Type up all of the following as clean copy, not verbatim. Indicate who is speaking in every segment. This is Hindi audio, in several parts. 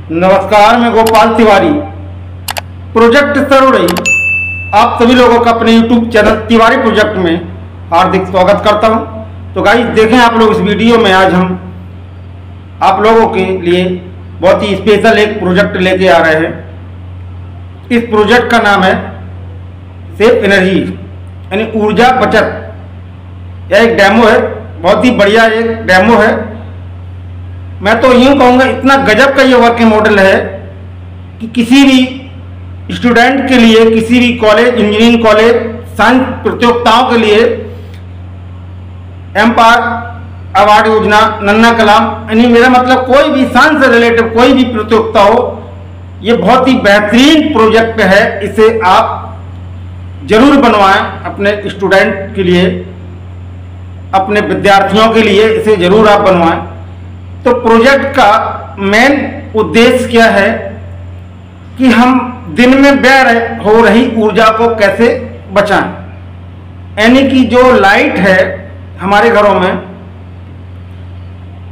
Speaker 1: नमस्कार, मैं गोपाल तिवारी, प्रोजेक्ट सरोड़ई आप सभी लोगों का अपने YouTube चैनल तिवारी प्रोजेक्ट में हार्दिक स्वागत करता हूं। तो गाइस देखें आप लोग, इस वीडियो में आज हम आप लोगों के लिए बहुत ही स्पेशल एक प्रोजेक्ट लेके आ रहे हैं। इस प्रोजेक्ट का नाम है सेफ एनर्जी यानी ऊर्जा बचत। यह एक डेमो है, बहुत ही बढ़िया एक डेमो है। मैं तो यूँ कहूँगा इतना गजब का ये वर्किंग मॉडल है कि किसी भी स्टूडेंट के लिए, किसी भी कॉलेज, इंजीनियरिंग कॉलेज, साइंस प्रतियोगिताओं के लिए एम्पायर अवार्ड योजना, नन्ना कलाम, यानी मेरा मतलब कोई भी साइंस से रिलेटेड कोई भी प्रतियोगिता हो, ये बहुत ही बेहतरीन प्रोजेक्ट है। इसे आप जरूर बनवाएं अपने स्टूडेंट के लिए, अपने विद्यार्थियों के लिए इसे जरूर आप बनवाएं। तो प्रोजेक्ट का मेन उद्देश्य क्या है कि हम दिन में व्यय हो रही ऊर्जा को कैसे बचाएं, यानी कि जो लाइट है हमारे घरों में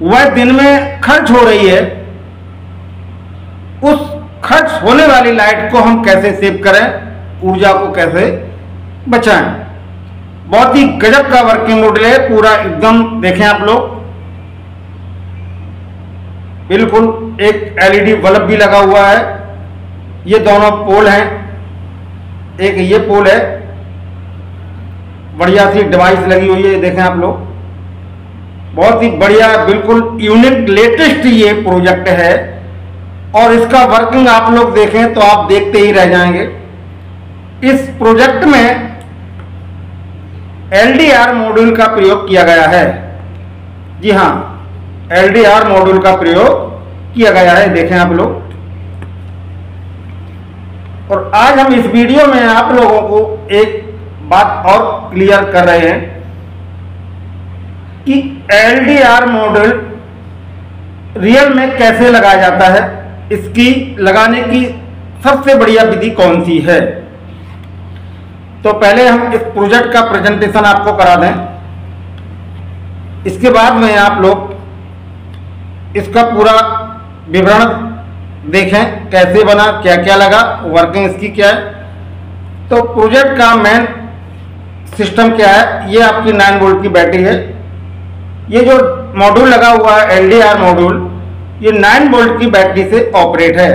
Speaker 1: वह दिन में खर्च हो रही है, उस खर्च होने वाली लाइट को हम कैसे सेव करें, ऊर्जा को कैसे बचाएं। बहुत ही गजब का वर्किंग मॉडल है पूरा, एकदम देखें आप लोग। बिल्कुल एक एलईडी बल्ब भी लगा हुआ है। ये दोनों पोल हैं, एक ये पोल है, बढ़िया सी डिवाइस लगी हुई है, देखें आप लोग। बहुत ही बढ़िया, बिल्कुल यूनिक लेटेस्ट ये प्रोजेक्ट है और इसका वर्किंग आप लोग देखें तो आप देखते ही रह जाएंगे। इस प्रोजेक्ट में एलडीआर मॉड्यूल का प्रयोग किया गया है। जी हाँ, एलडीआर मॉड्यूल का प्रयोग किया गया है, देखें आप लोग। और आज हम इस वीडियो में आप लोगों को एक बात और क्लियर कर रहे हैं कि एलडीआर मॉड्यूल रियल में कैसे लगाया जाता है, इसकी लगाने की सबसे बढ़िया विधि कौन सी है। तो पहले हम इस प्रोजेक्ट का प्रेजेंटेशन आपको करा दें, इसके बाद में आप लोग इसका पूरा विवरण देखें, कैसे बना, क्या क्या लगा, वर्किंग इसकी क्या है। तो प्रोजेक्ट का मेन सिस्टम क्या है, ये आपकी 9 वोल्ट की बैटरी है। ये जो मॉड्यूल लगा हुआ है एलडीआर मॉड्यूल, ये 9 वोल्ट की बैटरी से ऑपरेट है।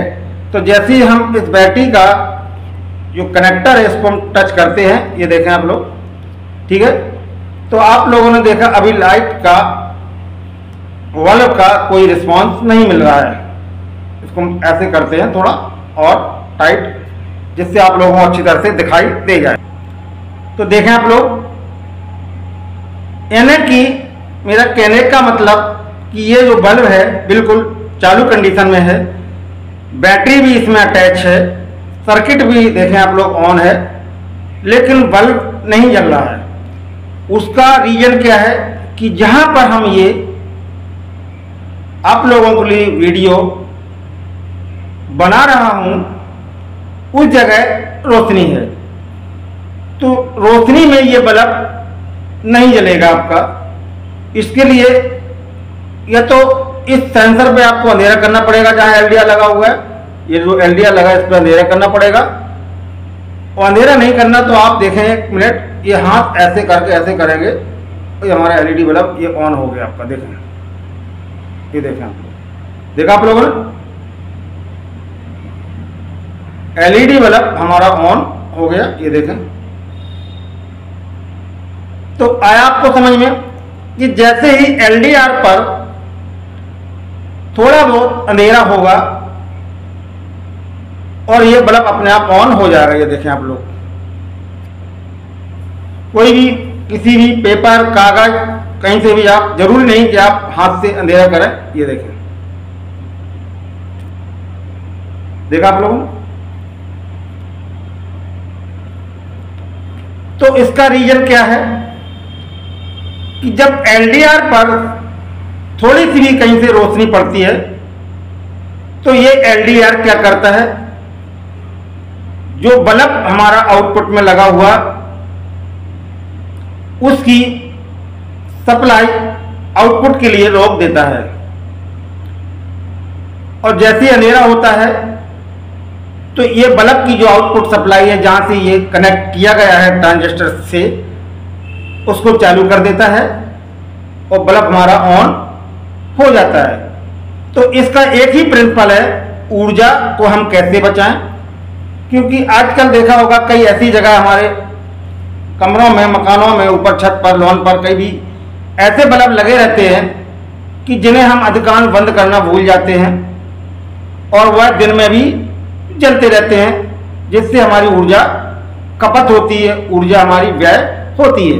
Speaker 1: तो जैसे ही हम इस बैटरी का जो कनेक्टर है इसको हम टच करते हैं, ये देखें आप लोग, ठीक है। तो आप लोगों ने देखा अभी लाइट का बल्ब का कोई रिस्पांस नहीं मिल रहा है। इसको हम ऐसे करते हैं थोड़ा और टाइट, जिससे आप लोगों को अच्छी तरह से दिखाई दे जाए। तो देखें आप लोग, यानी कि मेरा कहने का मतलब कि ये जो बल्ब है बिल्कुल चालू कंडीशन में है, बैटरी भी इसमें अटैच है, सर्किट भी देखें आप लोग ऑन है, लेकिन बल्ब नहीं जल रहा है। उसका रीजन क्या है कि जहां पर हम ये आप लोगों के लिए वीडियो बना रहा हूं उस जगह रोशनी है, तो रोशनी में ये बल्ब नहीं जलेगा आपका। इसके लिए या तो इस सेंसर पे आपको अंधेरा करना पड़ेगा, जहां एलडीआर लगा हुआ है, ये जो एलडीआर लगा है इस पर अंधेरा करना पड़ेगा। और अंधेरा नहीं करना तो आप देखें, एक मिनट, ये हाथ ऐसे करके ऐसे करेंगे तो हमारा एलईडी बल्ब ये ऑन हो गया आपका, देखें, ये देखें आप लोग, देखा आप लोगों ने, एलईडी बल्ब हमारा ऑन हो गया, ये देखें। तो आया आपको समझ में कि जैसे ही एलडीआर पर थोड़ा बहुत अंधेरा होगा और ये बल्ब अपने आप ऑन हो जाएगा, ये देखें आप लोग। कोई भी किसी भी पेपर, कागज, कहीं से भी आप, जरूरी नहीं कि आप हाथ से अंधेरा करें, ये देखें, देखा आप लोगों ने। तो इसका रीजन क्या है कि जब एलडीआर पर थोड़ी सी भी कहीं से रोशनी पड़ती है तो ये एलडीआर क्या करता है, जो बल्ब हमारा आउटपुट में लगा हुआ उसकी सप्लाई आउटपुट के लिए रोक देता है। और जैसे ही अंधेरा होता है तो ये बल्ब की जो आउटपुट सप्लाई है, जहाँ से ये कनेक्ट किया गया है ट्रांजिस्टर से, उसको चालू कर देता है और बल्ब हमारा ऑन हो जाता है। तो इसका एक ही प्रिंसिपल है, ऊर्जा को हम कैसे बचाएं। क्योंकि आजकल देखा होगा कई ऐसी जगह हमारे कमरों में, मकानों में, ऊपर छत पर, लॉन पर कहीं भी ऐसे बल्ब लगे रहते हैं कि जिन्हें हम अधिकांश बंद करना भूल जाते हैं और वह दिन में भी जलते रहते हैं, जिससे हमारी ऊर्जा खपत होती है, ऊर्जा हमारी व्यय होती है।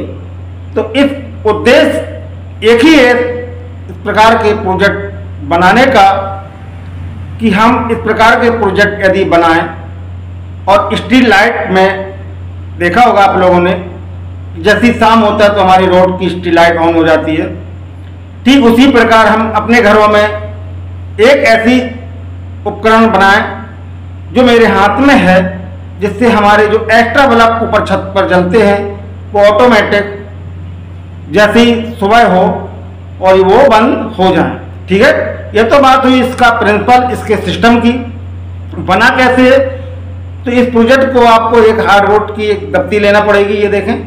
Speaker 1: तो इस उद्देश्य एक ही है इस प्रकार के प्रोजेक्ट बनाने का कि हम इस प्रकार के प्रोजेक्ट यदि बनाएं। और स्ट्रीट लाइट में देखा होगा आप लोगों ने, जैसी शाम होता है तो हमारी रोड की स्ट्रीट लाइट ऑन हो जाती है। ठीक उसी प्रकार हम अपने घरों में एक ऐसी उपकरण बनाएं जो मेरे हाथ में है, जिससे हमारे जो एक्स्ट्रा बल्ब ऊपर छत पर जलते हैं वो ऑटोमेटिक जैसे ही सुबह हो और वो बंद हो जाए। ठीक है, ये तो बात हुई इसका प्रिंसिपल, इसके सिस्टम की। बना कैसे है? तो इस प्रोजेक्ट को आपको एक हार्डवुड की एक दफ्ती लेना पड़ेगी। ये देखें,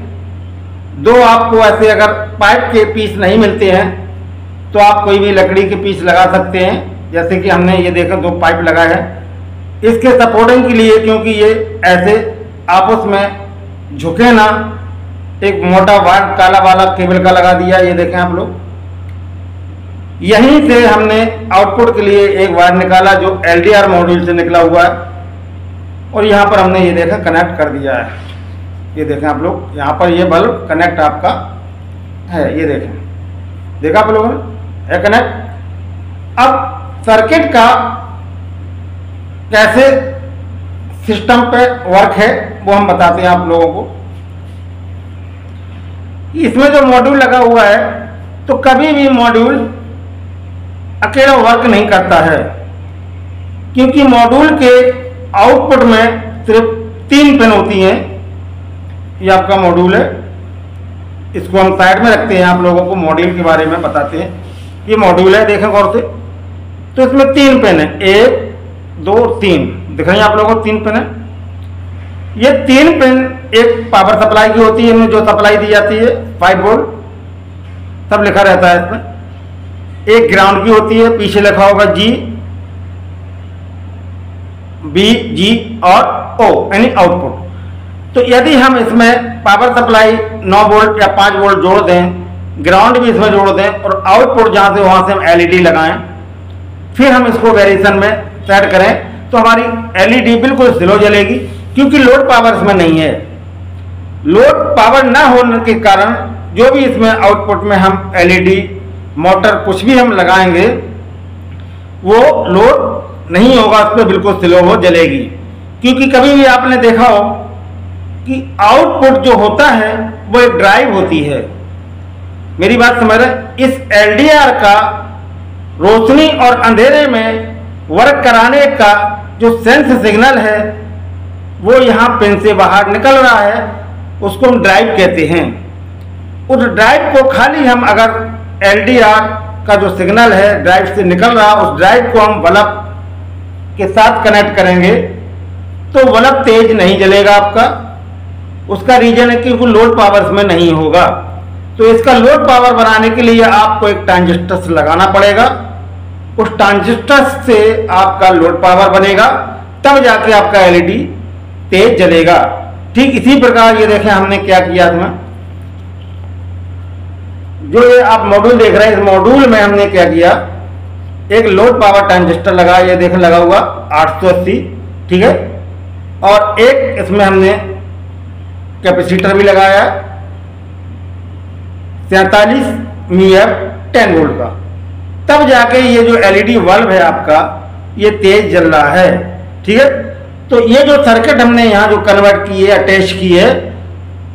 Speaker 1: दो आपको ऐसे अगर पाइप के पीस नहीं मिलते हैं तो आप कोई भी लकड़ी के पीस लगा सकते हैं। जैसे कि हमने ये देखा दो पाइप लगाए हैं इसके सपोर्टिंग के लिए, क्योंकि ये ऐसे आपस में झुके ना। एक मोटा वायर काला वाला केबल का लगा दिया, ये देखें आप लोग। यहीं से हमने आउटपुट के लिए एक वायर निकाला जो LDR मॉड्यूल से निकला हुआ है और यहाँ पर हमने ये देखा कनेक्ट कर दिया है। ये देखें आप लोग, यहाँ पर ये बल्ब कनेक्ट आपका है। ये देखें, देखा आप लोगों ने, है कनेक्ट। अब सर्किट का कैसे सिस्टम पे वर्क है वो हम बताते हैं आप लोगों को। इसमें जो मॉड्यूल लगा हुआ है तो कभी भी मॉड्यूल अकेला वर्क नहीं करता है, क्योंकि मॉड्यूल के आउटपुट में सिर्फ 3 पिन होती हैं। ये आपका मॉड्यूल है, इसको हम साइड में रखते हैं, आप लोगों को मॉड्यूल के बारे में बताते हैं। ये मॉड्यूल है, देखें गौर से। तो इसमें 3 पिन है, 1 2 3, दिख रही है आप लोगों को 3 पिन है। ये 3 पिन एक पावर सप्लाई की होती है, इनमें जो सप्लाई दी जाती है 5 वोल्ट, सब लिखा रहता है इसमें। एक ग्राउंड की होती है, पीछे लिखा होगा G, B, G और O यानी आउटपुट। तो यदि हम इसमें पावर सप्लाई 9 वोल्ट या 5 वोल्ट जोड़ दें, ग्राउंड भी इसमें जोड़ दें और आउटपुट जहां से वहां से हम LED लगाएं, फिर हम इसको वेरिएशन में सेट करें तो हमारी LED बिल्कुल स्लो जलेगी, क्योंकि लोड पावर इसमें नहीं है। लोड पावर ना होने के कारण जो भी इसमें आउटपुट में हम LED मोटर कुछ भी हम लगाएंगे वो लोड नहीं होगा, उस पर बिल्कुल स्लो हो जलेगी। क्योंकि कभी भी आपने देखा हो कि आउटपुट जो होता है वो एक ड्राइव होती है। मेरी बात समझ रहे? इस LDR का रोशनी और अंधेरे में वर्क कराने का जो सेंस सिग्नल है वो यहाँ पिन से बाहर निकल रहा है, उसको हम ड्राइव कहते हैं। उस ड्राइव को खाली हम अगर LDR का जो सिग्नल है ड्राइव से निकल रहा, उस ड्राइव को हम बल्ब के साथ कनेक्ट करेंगे तो बल्ब तेज नहीं जलेगा आपका। उसका रीजन है कि वो लोड पावर में नहीं होगा। तो इसका लोड पावर बनाने के लिए आपको एक ट्रांजिस्टर लगाना पड़ेगा, उस ट्रांजिस्टर से आपका लोड पावर बनेगा, तब जाके आपका LED तेज जलेगा। ठीक इसी प्रकार ये देखें हमने क्या किया इसमें, जो ये आप मॉड्यूल देख रहे हैं, इस मॉड्यूल में हमने क्या किया, एक लोड पावर ट्रांजिस्टर लगा, ये देखें लगा हुआ 880, ठीक है। और एक इसमें हमने कैपेसिटर भी लगाया 47 μF 10 वोल्ट का, तब जाके ये जो LED बल्ब है आपका ये तेज जल रहा है, ठीक है। तो ये जो सर्किट हमने यहाँ जो कन्वर्ट की है, अटैच की है,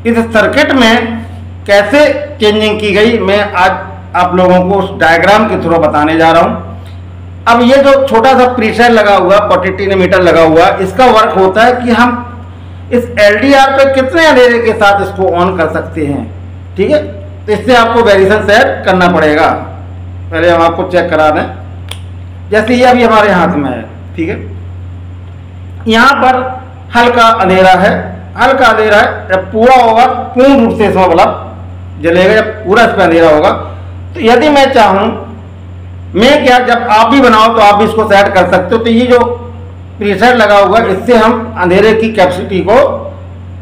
Speaker 1: इस सर्किट में कैसे चेंजिंग की गई मैं आज आप लोगों को उस डायग्राम के थ्रू बताने जा रहा हूँ। अब ये जो छोटा सा प्रीसेट लगा हुआ 42 मीटर लगा हुआ, इसका वर्क होता है कि हम इस LDR पे कितने अंधेरे के साथ इसको ऑन कर सकते हैं, ठीक है। तो इससे आपको वेरिएशन सेट करना पड़ेगा। पहले हम आपको चेक करा दें। जैसे ये अभी हमारे हाथ में है, ठीक है। यहाँ पर हल्का अंधेरा है, हल्का अंधेरा है। जब पूरा होगा पूर्ण रूप से इसमें बल्ब जलेगा, जब पूरा इस पर अंधेरा होगा। तो यदि मैं चाहूँ, मैं क्या, जब आप भी बनाओ तो आप भी इसको सेट कर सकते हो। तो ये जो प्रीसेट लगा हुआ है, इससे हम अंधेरे की कैपेसिटी को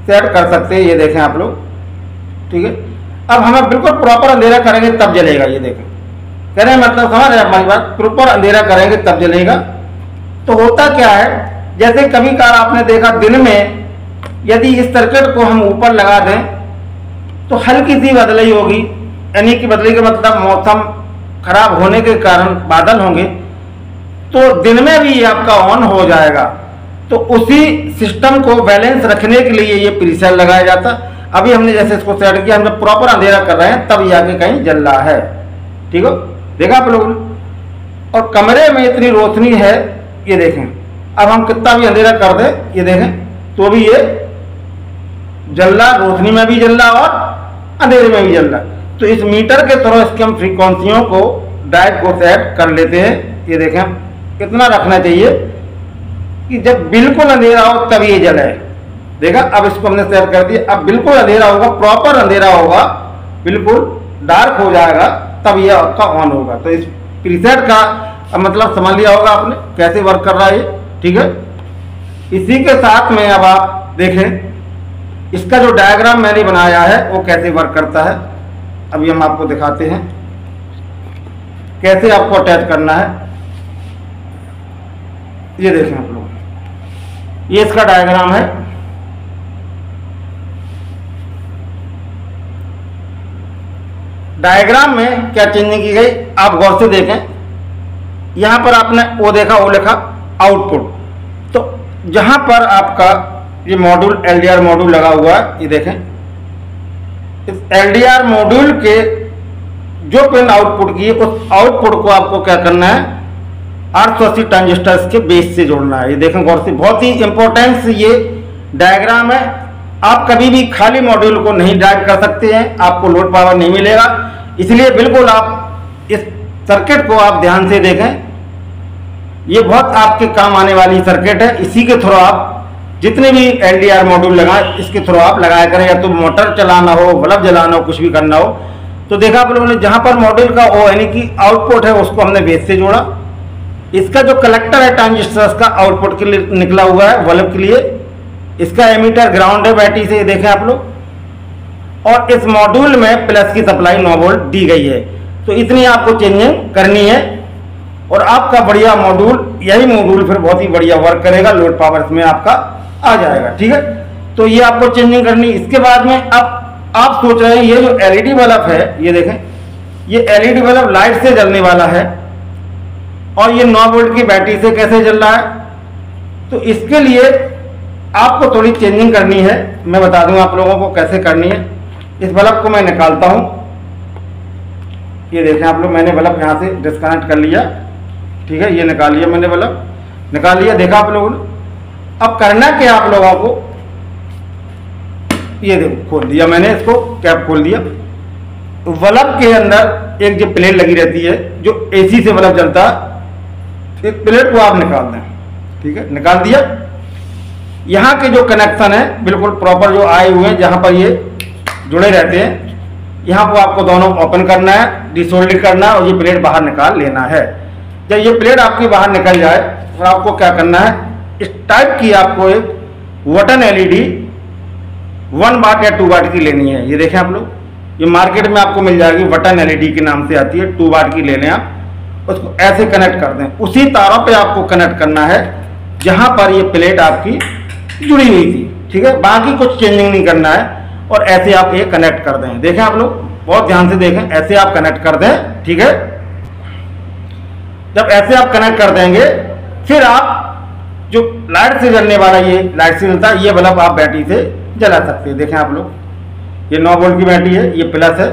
Speaker 1: सेट कर सकते हैं। ये देखें आप लोग, ठीक है। अब हमें बिल्कुल प्रॉपर अंधेरा करेंगे तब जलेगा। ये देखें, कहने मतलब समझ रहे हमारी बात, प्रॉपर अंधेरा करेंगे तब जलेगा। तो होता क्या है, जैसे कभी कभार आपने देखा दिन में यदि इस सर्किट को हम ऊपर लगा दें तो हल्की सी बदलाई होगी, यानी कि बदली का मतलब मौसम खराब होने के कारण बादल होंगे, तो दिन में भी ये आपका ऑन हो जाएगा। तो उसी सिस्टम को बैलेंस रखने के लिए ये प्रीसेट लगाया जाता। अभी हमने जैसे इसको सेट किया, हम जब प्रॉपर अंधेरा कर रहे हैं तब ये आगे कहीं जल रहा है, ठीक हो, देखा आप लोगों ने। और कमरे में इतनी रोशनी है, ये देखें, अब हम कितना भी अंधेरा कर दें, ये देखें तो भी ये जल रहा, रोशनी में भी जल रहा और अंधेरे में भी जल रहा। तो इस मीटर के थ्रू इसके हम फ्रीक्वेंसियों को डायरेक्ट को सेट कर लेते हैं। ये देखें कितना रखना चाहिए कि जब बिल्कुल अंधेरा हो तब ये जले। देखा, अब इसको हमने सेट कर दिया। अब बिल्कुल अंधेरा होगा, प्रॉपर अंधेरा होगा, बिल्कुल डार्क हो जाएगा, तब ये आपका ऑन होगा। तो इस प्रीसेट का मतलब समझ लिया होगा आपने कैसे वर्क कर रहा है ये, ठीक है। इसी के साथ में अब आप देखें इसका जो डायग्राम मैंने बनाया है वो कैसे वर्क करता है। अभी हम आपको दिखाते हैं कैसे आपको अटैच करना है। ये देखें आप लोग, ये इसका डायग्राम है। डायग्राम में क्या चेंजिंग की गई आप गौर से देखें। यहां पर आपने वो देखा, वो लिखा आउटपुट। तो जहां पर आपका ये मॉड्यूल एलडीआर मॉड्यूल लगा हुआ है, ये देखें, इस एलडीआर मॉड्यूल के जो पिन आउटपुट की है उस आउटपुट को आपको क्या करना है, 880 ट्रांजिस्टर्स के बेस से जोड़ना है। ये देखें गौर से, बहुत ही इंपॉर्टेंट ये डायग्राम है। आप कभी भी खाली मॉड्यूल को नहीं ड्राइव कर सकते हैं, आपको लोड पावर नहीं मिलेगा। इसलिए बिल्कुल आप इस सर्किट को आप ध्यान से देखें, ये बहुत आपके काम आने वाली सर्किट है। इसी के थ्रू आप जितने भी एलडीआर मॉड्यूल लगाएं, इसके थ्रू आप लगाया करें, या तो मोटर चलाना हो, बल्ब जलाना हो, कुछ भी करना हो। तो देखा आप लोगों ने, जहां पर मॉड्यूल का ओ यानी कि आउटपुट है उसको हमने बेस से जोड़ा। इसका जो कलेक्टर है ट्रांजिस्टर्स का आउटपुट के लिए निकला हुआ है बल्ब के लिए, इसका एमीटर ग्राउंड है बैटरी से, देखें आप लोग। और इस मॉड्यूल में प्लस की सप्लाई 9 वोल्ट दी गई है। तो इतनी आपको चेंजिंग करनी है और आपका बढ़िया मॉड्यूल, यही मॉड्यूल फिर बहुत ही बढ़िया वर्क करेगा, लोड पावर में आपका आ जाएगा, ठीक है। तो ये आपको चेंजिंग करनी। इसके बाद में अब आप सोच रहे हैं ये जो एलईडी बल्ब है, ये देखें, ये एलईडी बल्ब लाइट से जलने वाला है और ये 9 वोल्ट की बैटरी से कैसे जल रहा है। तो इसके लिए आपको थोड़ी चेंजिंग करनी है, मैं बता दूं आप लोगों को कैसे करनी है। इस बल्ब को मैं निकालता हूं, ये देखें आप लोग, मैंने बल्ब यहां से डिस्कनेक्ट कर लिया, ठीक है। ये निकाल लिया मैंने, बल्ब निकाल लिया, देखा आप लोगों ने। अब करना क्या आप लोगों को, ये देखो खोल दिया मैंने, इसको कैप खोल दिया। बल्ब के अंदर एक जो प्लेट लगी रहती है, जो एसी से बल्ब जलता है, एक प्लेट को आप निकाल दें, ठीक है, निकाल दिया। यहाँ के जो कनेक्शन है बिल्कुल प्रॉपर जो आए हुए हैं, जहाँ पर ये जुड़े रहते हैं, यहाँ को आपको दोनों ओपन करना है, डिसोल्ड करना है और ये प्लेट बाहर निकाल लेना है। जब ये प्लेट आपकी बाहर निकल जाए तो आपको क्या करना है, इस टाइप की आपको एक बटन एलईडी 1 वाट या 2 वाट की लेनी है। ये देखें आप लोग, ये मार्केट में आपको मिल जाएगी, बटन एलईडी के नाम से आती है, 2 वाट की ले लें आप। उसको ऐसे कनेक्ट कर दें, उसी तारों पे आपको कनेक्ट करना है जहां पर ये प्लेट आपकी जुड़ी हुई थी, ठीक है। बाकी कुछ चेंजिंग नहीं करना है और ऐसे आप ये कनेक्ट कर दें। देखें आप लोग, बहुत ध्यान से देखें, ऐसे आप कनेक्ट कर दें, ठीक है। जब ऐसे आप कनेक्ट कर देंगे, फिर आप जो लाइट से जलने वाला, ये लाइट से जलता है, ये बल्ब आप बैटरी से जला सकते हैं। देखें आप लोग, ये 9 वोल्ट की बैटरी है, ये प्लस है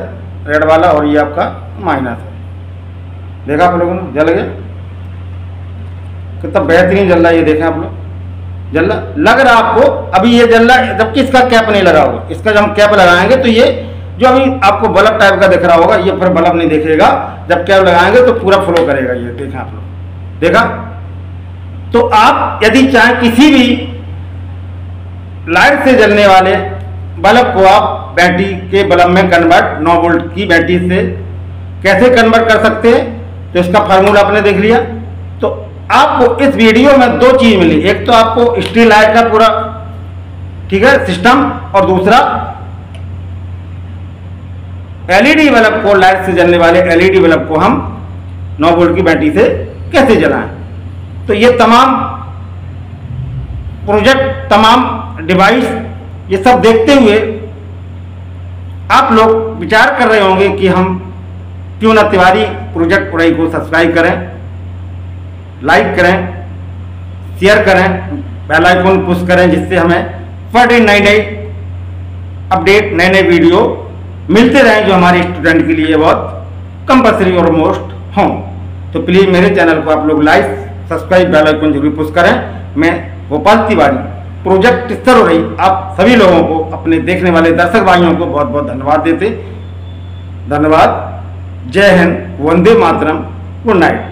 Speaker 1: रेड वाला और ये आपका माइनस है। देखा आप लोगों ने, जल गया, कितना बेहतरीन जल रहा है। ये देखें आप लोग, जल रहा लग रहा आपको, अभी ये जल रहा है, जबकि इसका कैप नहीं लगा होगा। इसका जब हम कैप लगाएंगे तो ये जो अभी आपको बल्ब टाइप का दिख रहा होगा, ये फिर बल्ब नहीं दिखेगा। जब कैप लगाएंगे तो पूरा फ्लो करेगा। ये देखें आप लोग, देखा। तो आप यदि चाहें किसी भी लाइट से जलने वाले बल्ब को आप बैटरी के बल्ब में कन्वर्ट 9 वोल्ट की बैटरी से कैसे कन्वर्ट कर सकते हैं, तो इसका फार्मूला आपने देख लिया। तो आपको इस वीडियो में दो चीज मिली, एक तो आपको स्ट्रीट लाइट का पूरा ठीक है सिस्टम, और दूसरा एलईडी बल्ब को, लाइट से जलने वाले एलईडी बल्ब को हम 9 वोल्ट की बैटरी से कैसे जलाएं। तो ये तमाम प्रोजेक्ट, तमाम डिवाइस, ये सब देखते हुए आप लोग विचार कर रहे होंगे कि हम क्यों ना तिवारी प्रोजेक्ट पढ़ाई को सब्सक्राइब करें, लाइक करें, शेयर करें, बेल आइकन पुश करें, जिससे हमें पर डे नई नई अपडेट, नए नए वीडियो मिलते रहें जो हमारे स्टूडेंट के लिए बहुत कंपल्सरी और मोस्ट हों। तो प्लीज़ मेरे चैनल को आप लोग लाइक, सब्सक्राइब, बेल आइकन जरूर पुश करें। मैं गोपाल तिवारी प्रोजेक्ट स्तर हो रही आप सभी लोगों को, अपने देखने वाले दर्शक भाइयों को बहुत बहुत धन्यवाद देते। धन्यवाद। जय हिंद, वंदे मातरम, गुड नाइट।